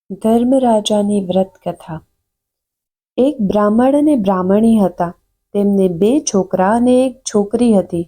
ધર્મરાજાની વ્રત કથા. એક બ્રાહ્મણ અને બ્રાહ્મણી હતા. તેમને 2 છોકરા અને 1 છોકરી હતી.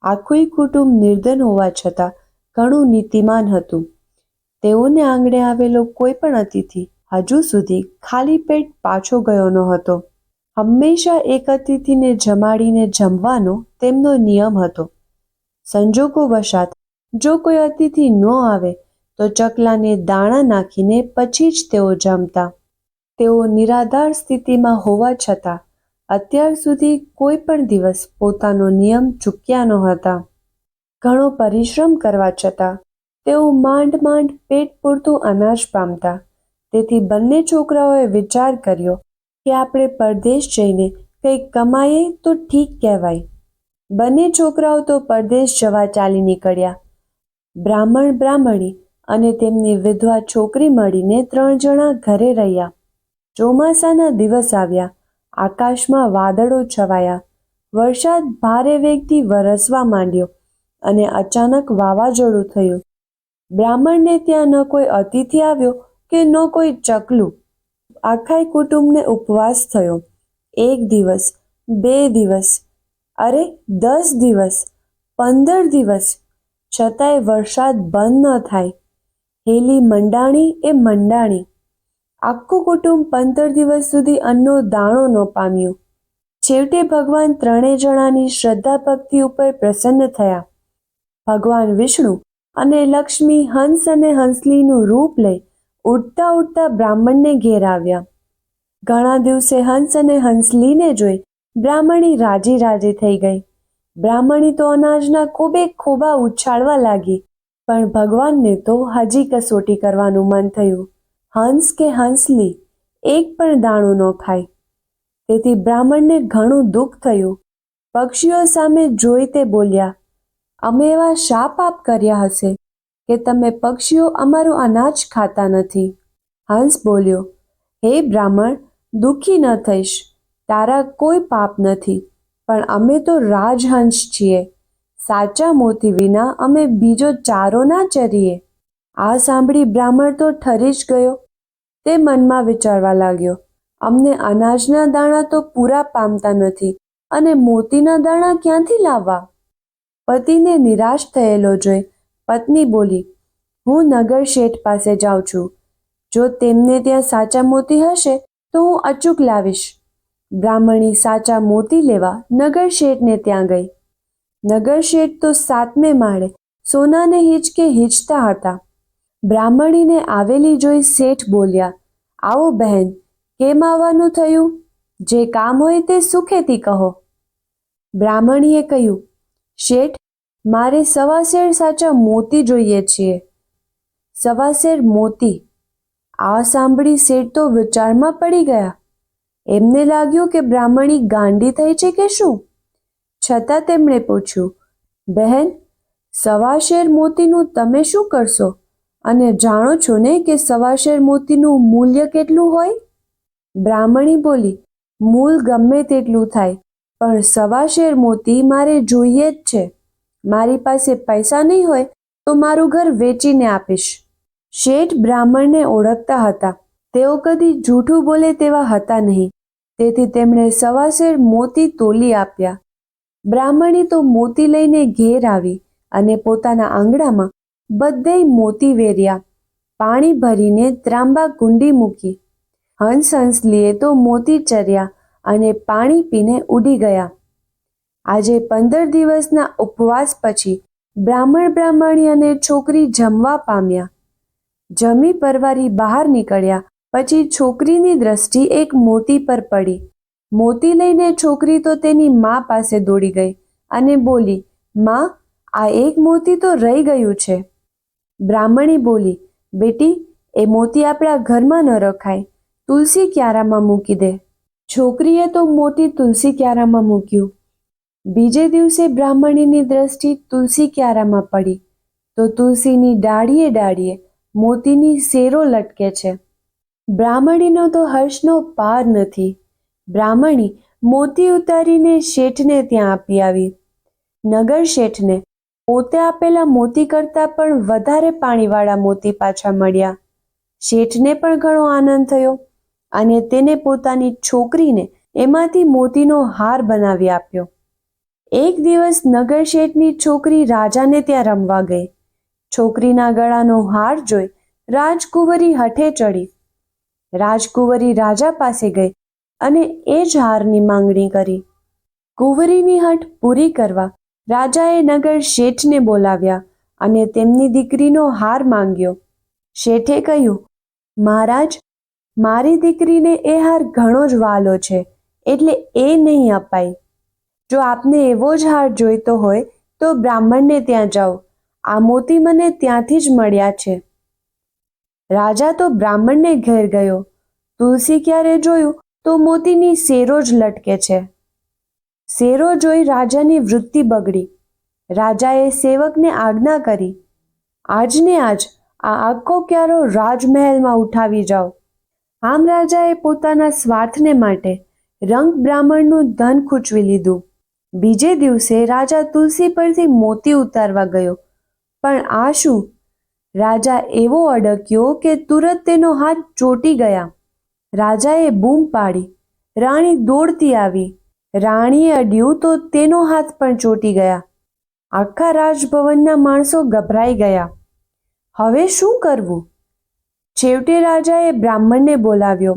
આખું કુટુંબ નિર્ધન હોવા છતાં ઘણું નીતિમાન હતું. તેઓને આંગણે આવેલો કોઈ પણ અતિથિ હજુ સુધી ખાલી પેટ પાછો ગયો ન હતો. હંમેશા એક અતિથિને જમાડીને જમવાનો તેમનો નિયમ હતો. સંજોગોવશાત જો કોઈ અતિથિ ન આવે તો ચકલાને દાણા નાખીને પછી જ તેઓ જમતા. તેઓ નિરાધાર સ્થિતિમાં હોવા છતાં અત્યાર સુધી કોઈ પણ દિવસ પોતાનો નિયમ ચૂક્યા નહોતા. ઘણો પરિશ્રમ કરવા છતાં તેઓ માંડ માંડ પેટ પૂરતું અનાજ પામતા. તેથી બંને છોકરાઓએ વિચાર કર્યો કે આપણે પરદેશ જઈને કંઈક કમાઈએ તો ઠીક કહેવાય. બંને છોકરાઓ તો પરદેશ જવા ચાલી નીકળ્યા. બ્રાહ્મણ બ્રાહ્મણી અને તેમની વિધવા છોકરી મળીને 3 જણા ઘરે રહ્યા. ચોમાસાના દિવસ આવ્યા. આકાશમાં વાદળો છવાયા. વરસાદ ભારે વેગથી વરસવા માંડ્યો અને અચાનક વાવાઝોડું થયું. બ્રાહ્મણને ત્યાં ન કોઈ અતિથિ આવ્યો કે ન કોઈ ચકલું. આખા કુટુંબને ઉપવાસ થયો. 1 દિવસ, 2 દિવસ, અરે 10 દિવસ, 15 દિવસ, છતાંય વરસાદ બંધ ન થાય. હેલી મંડાણી એ મંડાણી. આખું કુટુંબ 15 દિવસ સુધી અન્નનો દાણો ન પામ્યું. છેવટે ભગવાન 3 જણાની શ્રદ્ધા ભક્તિ ઉપર પ્રસન્ન થયા. ભગવાન વિષ્ણુ અને લક્ષ્મી હંસ અને હંસલીનું રૂપ લઈ ઉડતા ઉડતા બ્રાહ્મણને ઘેર આવ્યા. ઘણા દિવસે હંસ અને હંસલીને જોઈ બ્રાહ્મણી રાજી રાજી થઈ ગઈ. બ્રાહ્મણી તો અનાજના ખોબે ખોબા ઉછાળવા લાગી. પણ ભગવાનને તો હજી કસોટી કરવાનું મન થયું. હંસ કે હંસલી એક પણ દાણો ન ખાય. તેથી બ્રાહ્મણને ઘણું દુઃખ થયું. પક્ષીઓ સામે જોઈ તે બોલ્યા, અમે એવા શા પાપ કર્યા હશે કે તમે પક્ષીઓ અમારું અનાજ ખાતા નથી? હંસ બોલ્યો, હે બ્રાહ્મણ, દુઃખી ન થઈશ. તારા કોઈ પાપ નથી. પણ અમે તો રાજહંસ છીએ. સાચા મોતી વિના અમે બીજો ચારો ના ચરીએ. આ સાંભળી બ્રાહ્મણ તો ઠરી જ ગયો. તે મનમાં વિચારવા લાગ્યો, અમને અનાજના દાણા તો પૂરા પામતા નથી અને મોતીના દાણા ક્યાંથી લાવવા? પતિને નિરાશ થયેલો જોઈ પત્ની બોલી, હું નગર શેઠ પાસે જાઉં છું. જો તેમને ત્યાં સાચા મોતી હશે તો હું અચૂક લાવીશ. બ્રાહ્મણી સાચા મોતી લેવા નગર શેઠને ત્યાં ગઈ. નગર શેઠ તો 7મે માળે સોનાને હિંચકે હિંચતા હતા. બ્રાહ્મણીને આવેલી જોઈ શેઠ બોલ્યા, આવો બહેન, કેમ આવવાનું થયું? જે કામ હોય તે સુખેથી કહો. બ્રાહ્મણીએ કહ્યું, શેઠ, મારે 1.25 સેર સાચા મોતી જોઈએ છીએ. 1.25 સેર મોતી. આ સાંભળી શેઠ તો વિચારમાં પડી ગયા. એમને લાગ્યું કે બ્રાહ્મણી ગાંડી થઈ છે કે શું? છતાં તેમણે પૂછ્યું, બહેન, 1.25 સેર મોતીનું તમે શું કરશો? અને જાણો છો ને કે 1.25 સેર મોતીનું મૂલ્ય કેટલું હોય? બ્રાહ્મણી બોલી, મૂલ ગમે તેટલું થાય, પણ 1.25 સેર મોતી મારે જોઈએ જ છે. મારી પાસે પૈસા નહીં હોય તો મારું ઘર વેચીને આપીશ. શેઠ બ્રાહ્મણને ઓળખતા હતા. તેઓ કદી જૂઠું બોલે તેવા હતા નહીં. તેથી તેમણે 1.25 સેર મોતી તોલી આપ્યા. બ્રાહ્મણી તો મોતી લઈને ઘેર આવી અને પોતાના આંગણામાં બધેય મોતી વેર્યા. પાણી ભરીને ત્રાંબા કુંડી મૂકી. હંસ હંસલીએ તો મોતી ચર્યા અને પાણી પીને ઉડી ગયા. આજે 15 દિવસના ઉપવાસ પછી બ્રાહ્મણ બ્રાહ્મણી અને છોકરી જમવા પામ્યા. જમી પરવારી બહાર નીકળ્યા પછી છોકરીની દ્રષ્ટિ એક મોતી પર પડી. મોતી લઈને છોકરી તો તેની મા પાસે દોડી ગઈ અને બોલી, મા, આ એક મોતી તો રહી ગયું છે. બ્રાહ્મણી બોલી, બેટી, એ મોતી આપણા ઘરમાં ન રખાય. તુલસી ક્યારામાં મૂકી દે. છોકરીએ તો મોતી તુલસી ક્યારામાં મૂક્યું. બીજે દિવસે બ્રાહ્મણીની દ્રષ્ટિ તુલસી ક્યારામાં પડી તો તુલસીની ડાળીએ ડાળીએ મોતીની સેરો લટકે છે. બ્રાહ્મણીનો તો હર્ષનો પાર નથી. બ્રાહ્મણી મોતી ઉતારીને શેઠને ત્યાં આપી આવી. નગર શેઠને પોતે આપેલા મોતી કરતાં પણ વધારે પાણીવાળા મોતી પાછા મળ્યા. શેઠને પણ ઘણો આનંદ થયો અને તેને પોતાની છોકરીને એમાંથી મોતીનો હાર બનાવી આપ્યો. એક દિવસ નગર શેઠની છોકરી રાજાને ત્યાં રમવા ગઈ. છોકરીના ગળાનો હાર જોઈ રાજકુંવરી હઠે ચડી. રાજકુંવરી રાજા પાસે ગઈ અને એ જ હારની માંગણી કરી. કુંવરીની હઠ પૂરી કરવા રાજાએ નગર શેઠને બોલાવ્યા અને તેમની દીકરીનો હાર માંગ્યો. શેઠે કહ્યું, મહારાજ, મારી દીકરીને એ હાર ઘણો જ વાલો છે, એટલે એ નહીં અપાય. જો આપને એવો જ હાર જોઈતો હોય તો બ્રાહ્મણને ત્યાં જાઓ. આ મોતી મને ત્યાંથી જ મળ્યા છે. રાજા તો બ્રાહ્મણને ઘેર ગયો. તુલસી ક્યારે જોયું તો મોતીની સેરો જ લટકે છે. સેરો જોઈ રાજાની વૃત્તિ બગડી. રાજાએ સેવકને આજ્ઞા કરી, આજને આજ આ આખો ક્યારો રાજમહેલમાં ઉઠાવી જાઓ. આમ રાજાએ પોતાના સ્વાર્થને માટે રંગ બ્રાહ્મણનું ધન ખૂંચવી લીધું. બીજે દિવસે રાજા તુલસી પરથી મોતી ઉતારવા ગયો, પણ આ શું? રાજા એવો અડક્યો કે તુરત તેનો હાથ ચોંટી ગયા. રાજાએ બૂમ પાડી. રાણી દોડતી આવી. રાણીએ અડ્યું તો તેનો હાથ પણ ચોંટી ગયા. આખા રાજભવનના માણસો ગભરાઈ ગયા. હવે શું કરવું? છેવટે રાજાએ બ્રાહ્મણને બોલાવ્યો.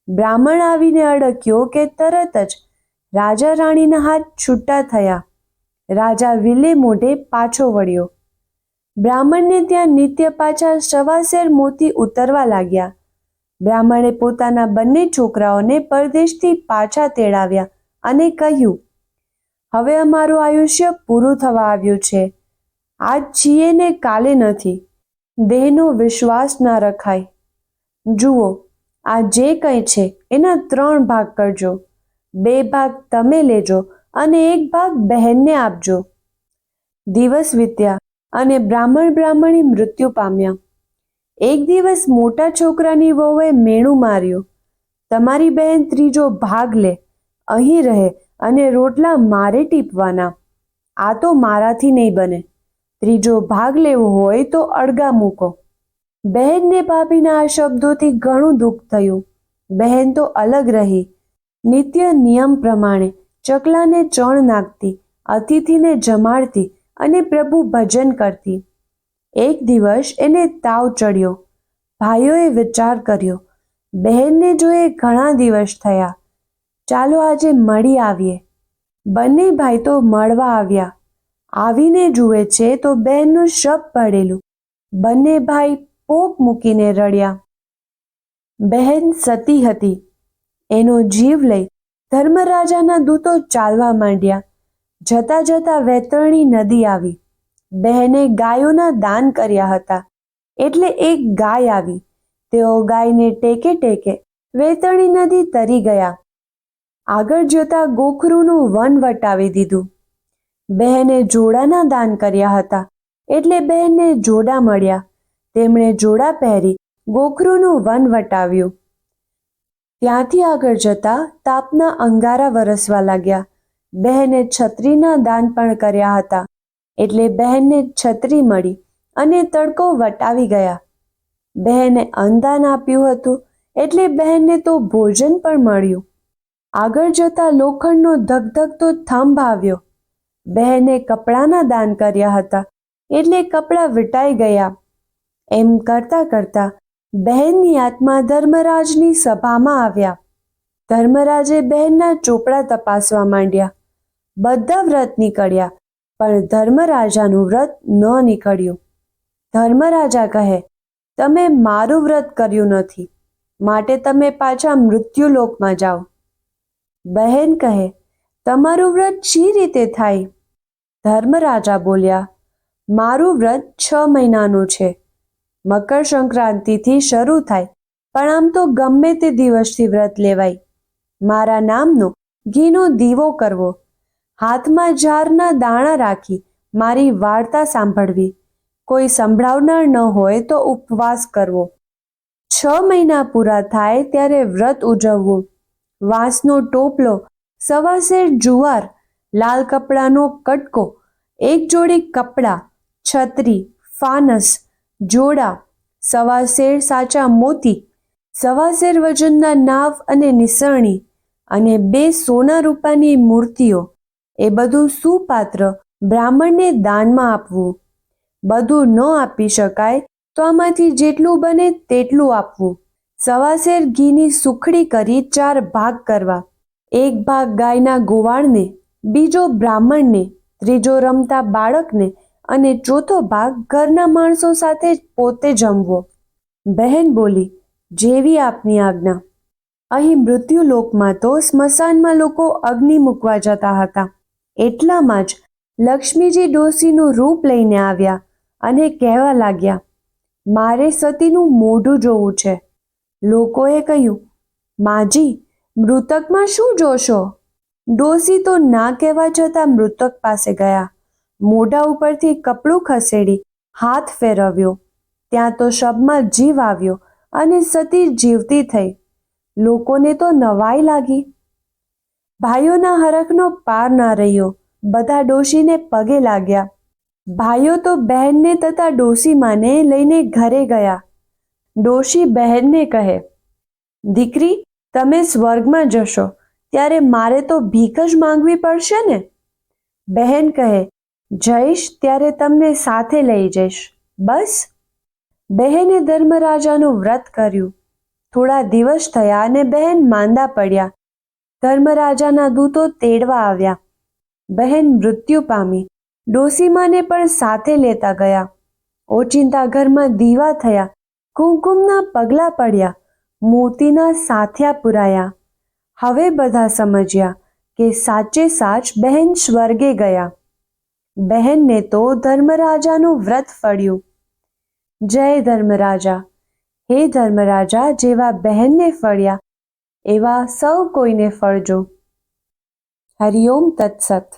બ્રાહ્મણ આવીને અડક્યો કે તરત જ રાજા રાણીના હાથ છૂટા થયા. રાજા વિલે મોઢે પાછો વળ્યો. બ્રાહ્મણને ત્યાં નિત્ય પાછા સવાસેર મોતી ઉતરવા લાગ્યા. બ્રાહ્મણે પોતાના બંને છોકરાઓને પરદેશથી પાછા તેડાવ્યા અને કહ્યું, હવે અમારું આયુષ્ય પૂરું થવા આવ્યું છે. આજ છીએ ને કાલે નથી. દેહનો વિશ્વાસ ના રખાય. જુઓ, આ જે કંઈ છે એના 3 ભાગ કરજો. 2 ભાગ તમે લેજો અને 1 ભાગ બહેનને આપજો. દિવસ વીત્યા અને બ્રાહ્મણી મૃત્યુ પામ્યા. એક દિવસ મોટા છોકરાની વહુએ મેણું માર્યું, તમારી બહેન 3જો ભાગ લે, અહીં રહે અને રોટલા મારે ટીપવાના. આ તો મારાથી નહીં બને. 3જો ભાગ લેવો હોય તો અળગા મૂકો. બહેનને ભાભીના આ શબ્દોથી ઘણું દુઃખ થયું. બહેન તો અલગ રહી. નિત્ય નિયમ પ્રમાણે ચકલાને ચણ નાખતી, અતિથિને જમાડતી અને પ્રભુ ભજન કરતી. એક દિવસ એને તાવ ચડ્યો. ભાઈઓએ વિચાર કર્યો, બહેનને જોએ ઘણા દિવસ થયા, ચાલો આજે મળી આવીએ. બંને ભાઈ તો મળવા આવ્યા. આવીને જુએ છે તો બહેનનું શબ પડેલું. બંને ભાઈ પોક મૂકીને રડ્યા. બહેન સતી હતી. એનો જીવ લઈ ધર્મરાજાના દૂતો ચાલવા માંડ્યા. જતા જતા વૈતરણી નદી આવી. બહેને ગાયોના દાન કર્યા હતા એટલે એક ગાય આવી. તેઓ ગાયને ટેકે ટેકે વૈતરણી નદી તરી ગયા. આગળ જતા ગોખરુનું વન વટાવી દીધું. બહેને જોડાના દાન કર્યા હતા એટલે બહેનને જોડા મળ્યા. તેમણે જોડા પહેરી ગોખરુનું વન વટાવ્યું. ત્યાંથી આગળ જતા તાપના અંગારા વરસવા લાગ્યા. બહેને છત્રીના દાન પણ કર્યા હતા એટલે બહેનને છત્રી મળી અને તડકો વટાવી ગયા. બહેને અન્નદાન આપ્યું હતું એટલે બહેનને તો ભોજન પણ મળ્યું. આગળ જતા લોખંડનો ધગધગતો થંભ આવ્યો. બહેને કપડાના દાન કર્યા હતા એટલે કપડાં વીંટાઈ ગયા. એમ કરતા કરતા બહેનની આત્મા ધર્મરાજની સભામાં આવ્યા. ધર્મરાજે બહેનના ચોપડા તપાસવા માંડ્યા. બધા વ્રત નીકળ્યા પણ ધર્મરાજાનું વ્રત ન નીકળ્યું. ધર્મરાજા કહે, તમે મારું વ્રત કર્યું નથી, માટે તમે પાછા મૃત્યુલોકમાં જાઓ. બહેન કહે, તમારું વ્રત શી રીતે થાય? ધર્મરાજા બોલ્યા, મારું વ્રત 6 મહિનાનું છે. મકર સંક્રાંતિથી શરૂ થાય, પણ આમ તો ગમે તે દિવસથી વ્રત લેવાય. મારા નામનો ઘીનો દીવો કરવો, હાથમાં જારના દાણા રાખી મારી વાર્તા સાંભળવી, કોઈ સંભળાવનાર ન હોય તો ઉપવાસ કરવો. 6 મહિના પૂરા થાય ત્યારે વ્રત ઉજવવું. વાંસનો ટોપલો, સવાસેર જુવાર, લાલ કપડાનો કટકો, 1 જોડી કપડાં, છત્રી, ફાનસ, જોડા, સવાસેર સાચા મોતી, સવાસેર વજનના નાવ અને નિસરણી અને 2 સોના રૂપાની મૂર્તિઓ, એ બધું સુપાત્ર બ્રાહ્મણને દાનમાં આપવું. બધું ન આપી શકાય તો આમાંથી જેટલું બને તેટલું આપવું. સવાસેર ઘીની સુખડી કરી 4 ભાગ કરવા. 1 ભાગ ગાયના ગોવાળને, બીજો બ્રાહ્મણને, ત્રીજો રમતા બાળકને અને ચોથો ભાગ ઘરના માણસો સાથે પોતે જમવો. બહેન બોલી, જેવી આપની આજ્ઞા. અહીં મૃત્યુલોકમાં તો સ્મશાનમાં લોકો અગ્નિ મૂકવા જતા હતા. એટલામાં જ લક્ષ્મીજી ડોશીનું રૂપ લઈને આવ્યા અને કહેવા લાગ્યા, મારે સતીનું મોઢું જોવું છે. લોકોએ કહ્યું, માજી, મૃતકમાં શું જોશો? ડોશી તો ના કહેવા છતાં મૃતક પાસે ગયા. મોઢા ઉપરથી કપડું ખસેડી હાથ ફેરવ્યો. ત્યાં તો શબમાં જીવ આવ્યો અને સતી જીવતી થઈ. લોકોને તો નવાઈ લાગી. ભાઈઓના હરખનો પાર ના રહ્યો. બધા ડોશીને પગે લાગ્યા. ભાઈઓ તો બહેનને તથા ડોશીમાને લઈને ઘરે ગયા. ડોશી બહેનને કહે, દીકરી, તમે સ્વર્ગમાં જશો ત્યારે મારે તો ભીખ જ માંગવી પડશે ને? બહેન કહે, જઈશ ત્યારે તમને સાથે લઈ જઈશ. બસ. બહેને ધર્મરાજાનું વ્રત કર્યું. થોડા દિવસ થયા અને બહેન માંદા પડ્યા. ધર્મરાજાના દૂતો તેડવા આવ્યા. બહેન મૃત્યુ પામી. ડોશીમાને પણ સાથે લેતા ગયા. ઓચિંતા ઘરમાં દીવા થયા, કુમકુમના પગલા પડ્યા, મોતીના સાથિયા પુરાયા. હવે બધા સમજ્યા કે સાચે સાચ બહેન સ્વર્ગે ગયા. બહેનને તો ધર્મરાજાનું વ્રત ફળ્યું. જય ધર્મરાજા. હે ધર્મરાજા, જેવા બહેનને ફળ્યા એવા સૌ કોઈને ફળજો. હરિઓમ તત્સત.